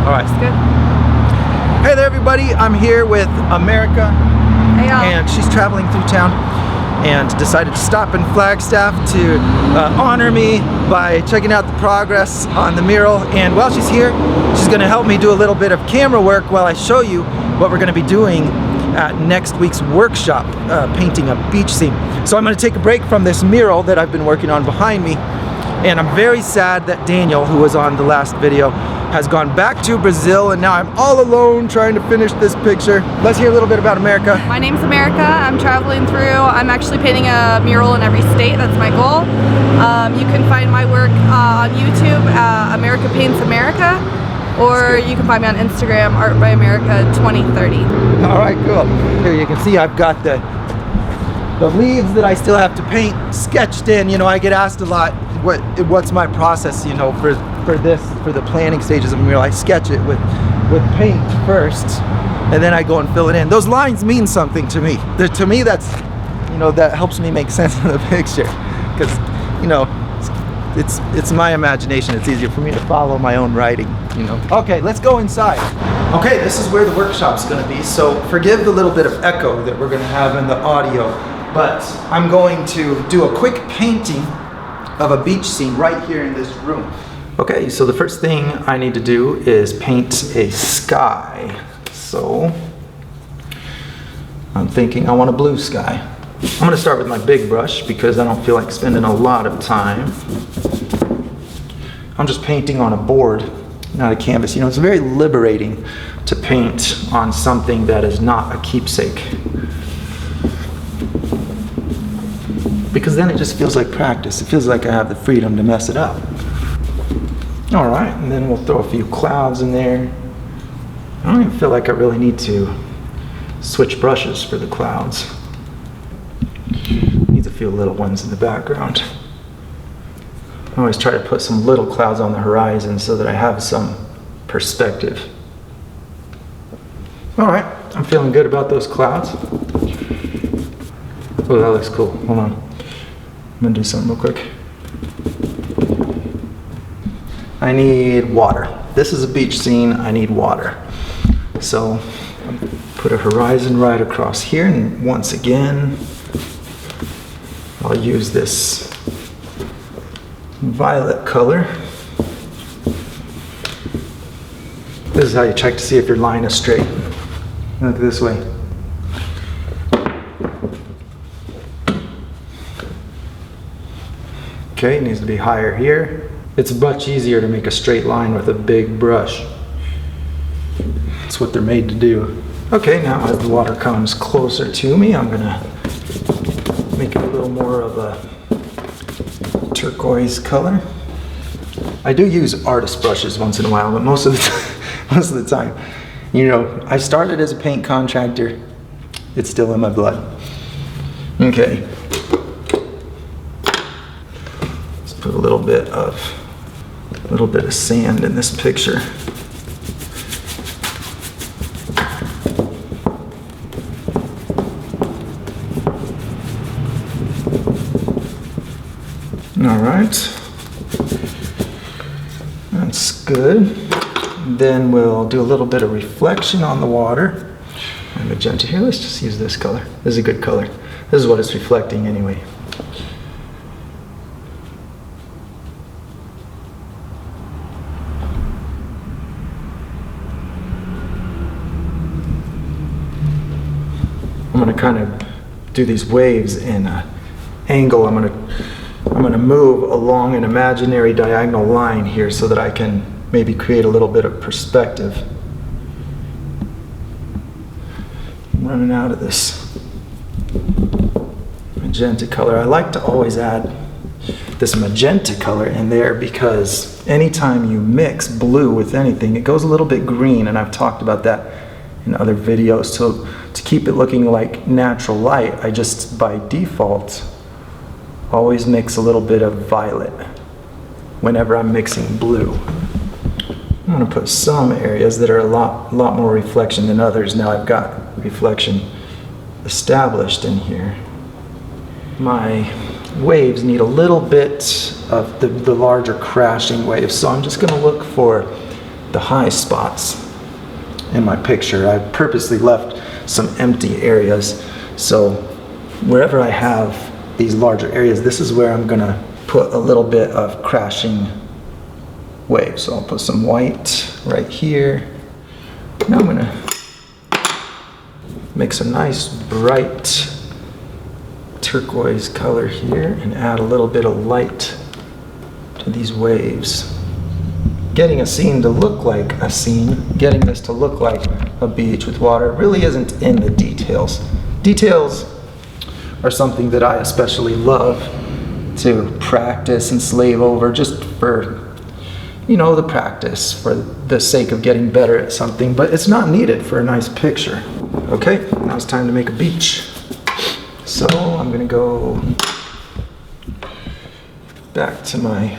All right. That's good. Hey there, everybody. I'm here with America, Hey, y'all. and she's traveling through town and decided to stop in Flagstaff to honor me by checking out the progress on the mural. And while she's here, she's going to help me do a little bit of camera work while I show you what we're going to be doing at next week's workshop, painting a beach scene. So I'm going to take a break from this mural that I've been working on behind me, and I'm very sad that Daniel, who was on the last video, has gone back to Brazil, and now I'm all alone trying to finish this picture. Let's hear a little bit about America. My name's America. I'm traveling through. I'm actually painting a mural in every state. That's my goal. You can find my work on YouTube, America Paints America, or you can find me on Instagram, Art by America 2030. All right, cool. Here you can see I've got the leaves that I still have to paint sketched in. You know, I get asked a lot, what's my process, you know, for the planning stages of a mural. I sketch it with paint first, and then I go and fill it in. Those lines mean something to me. To me, that's, you know, that helps me make sense of the picture, because, you know, it's my imagination. It's easier for me to follow my own writing, you know. Okay, let's go inside. Okay, this is where the workshop's going to be, so forgive the little bit of echo that we're going to have in the audio, but I'm going to do a quick painting of a beach scene right here in this room. Okay, so the first thing I need to do is paint a sky. So I'm thinking I want a blue sky. I'm going to start with my big brush because I don't feel like spending a lot of time. I'm just painting on a board, not a canvas. You know, it's very liberating to paint on something that is not a keepsake, because then it just feels like practice. It feels like I have the freedom to mess it up. All right, and then we'll throw a few clouds in there. I don't even feel like I really need to switch brushes for the clouds. Needs a few little ones in the background. I always try to put some little clouds on the horizon so that I have some perspective. All right, I'm feeling good about those clouds. Oh, that looks cool. Hold on. I'm gonna do something real quick. I need water. This is a beach scene. I need water. So put a horizon right across here, and once again, I'll use this violet color. This is how you check to see if your line is straight. Look this way. Okay, it needs to be higher here. It's much easier to make a straight line with a big brush. That's what they're made to do. Okay, now as the water comes closer to me, I'm gonna make it a little more of a turquoise color. I do use artist brushes once in a while, but most of the time, you know, I started as a paint contractor. It's still in my blood. Okay. Let's put a little bit of sand in this picture. All right, that's good. Then we'll do a little bit of reflection on the water. And magenta here, let's just use this color. This is a good color. This is what it's reflecting anyway. I'm going to kind of do these waves in an angle. I'm going to move along an imaginary diagonal line here so that I can maybe create a little bit of perspective. I'm running out of this magenta color. I like to always add this magenta color in there because anytime you mix blue with anything, it goes a little bit green, and I've talked about that in other videos. So to keep it looking like natural light, I just by default always mix a little bit of violet whenever I'm mixing blue. I'm going to put some areas that are a lot more reflection than others. Now I've got reflection established in here. My waves need a little bit of the larger crashing waves, so I'm just going to look for the high spots in my picture. I purposely left some empty areas. So wherever I have these larger areas, this is where I'm gonna put a little bit of crashing wave. So I'll put some white right here. Now I'm gonna mix a nice bright turquoise color here and add a little bit of light to these waves. Getting a scene to look like a scene, getting this to look like a beach with water really isn't in the details. Details are something that I especially love to practice and slave over just for, you know, the practice, for the sake of getting better at something, but it's not needed for a nice picture. Okay, now it's time to make a beach. So I'm gonna go back to my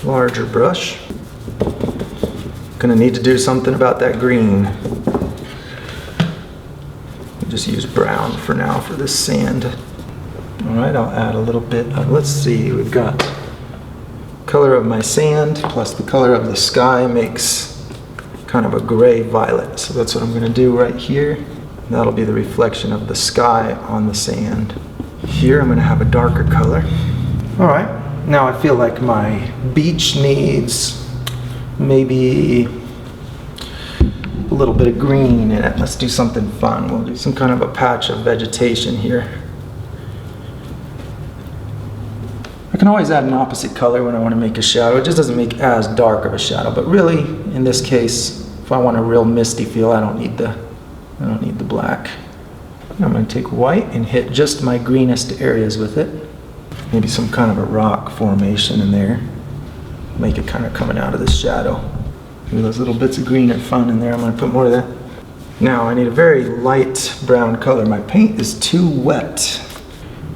larger brush. Gonna need to do something about that green. Just use brown for now for this sand. All right, I'll add a little bit of, let's see, we've got color of my sand plus the color of the sky makes kind of a gray violet. So that's what I'm gonna do right here. That'll be the reflection of the sky on the sand. Here I'm gonna have a darker color. All right, now I feel like my beach needs maybe a little bit of green in it. Let's do something fun. We'll do some kind of a patch of vegetation here. I can always add an opposite color when I want to make a shadow. It just doesn't make as dark of a shadow, but really, in this case, if I want a real misty feel, I don't need the black. I'm going to take white and hit just my greenest areas with it. Maybe some kind of a rock formation in there. Make it kind of coming out of the shadow. Maybe those little bits of green are fun in there. I'm going to put more of that. Now I need a very light brown color. My paint is too wet,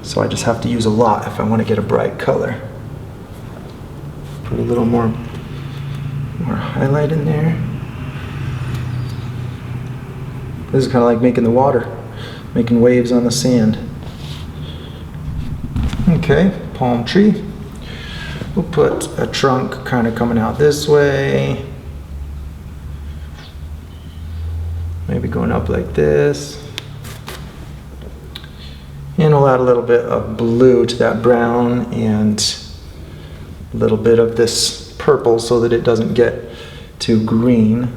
so I just have to use a lot if I want to get a bright color. Put a little more highlight in there. This is kind of like making the water, making waves on the sand. Okay, palm tree. We'll put a trunk kind of coming out this way. Maybe going up like this. And we'll add a little bit of blue to that brown and a little bit of this purple so that it doesn't get too green.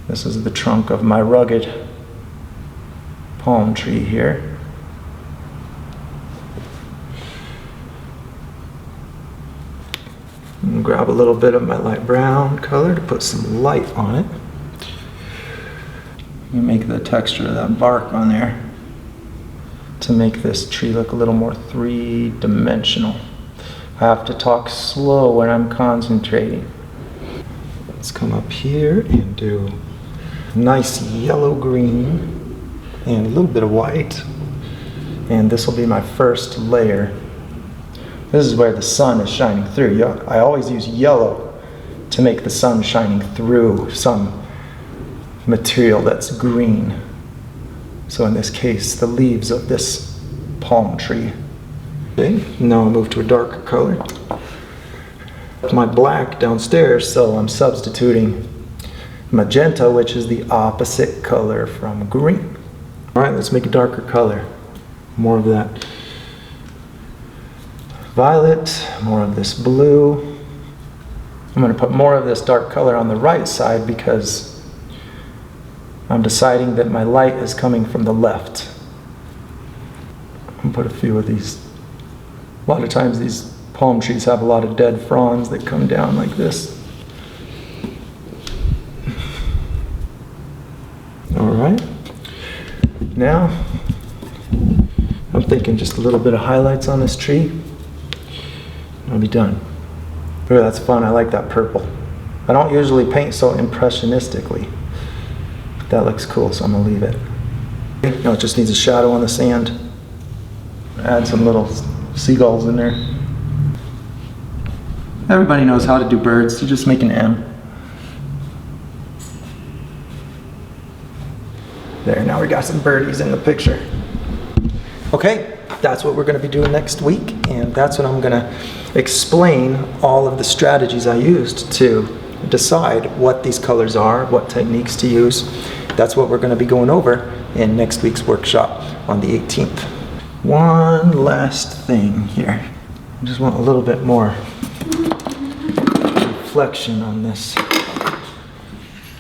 This is the trunk of my rugged palm tree here. And grab a little bit of my light brown color to put some light on it. You make the texture of that bark on there to make this tree look a little more three-dimensional. I have to talk slow when I'm concentrating. Let's come up here and do nice yellow green and a little bit of white, and this will be my first layer. This is where the sun is shining through. I always use yellow to make the sun shining through some material that's green. So in this case, the leaves of this palm tree. Okay, now I'll move to a darker color. My black downstairs, so I'm substituting magenta, which is the opposite color from green. All right, let's make a darker color. More of that violet, more of this blue. I'm going to put more of this dark color on the right side because I'm deciding that my light is coming from the left. I'll put a few of these. A lot of times these palm trees have a lot of dead fronds that come down like this. All right. Now, I'm thinking just a little bit of highlights on this tree. I'll be done. Oh, that's fun. I like that purple. I don't usually paint so impressionistically. But that looks cool, so I'm gonna leave it. Now it just needs a shadow on the sand. Add some little seagulls in there. Everybody knows how to do birds. You just make an M. There, now we got some birdies in the picture. Okay, that's what we're going to be doing next week, and that's when I'm going to explain all of the strategies I used to decide what these colors are, what techniques to use. That's what we're going to be going over in next week's workshop on the 18th. One last thing here. I just want a little bit more reflection on this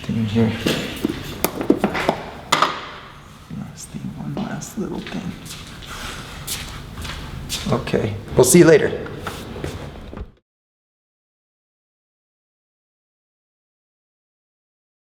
thing here. One last little thing. Okay, we'll see you later.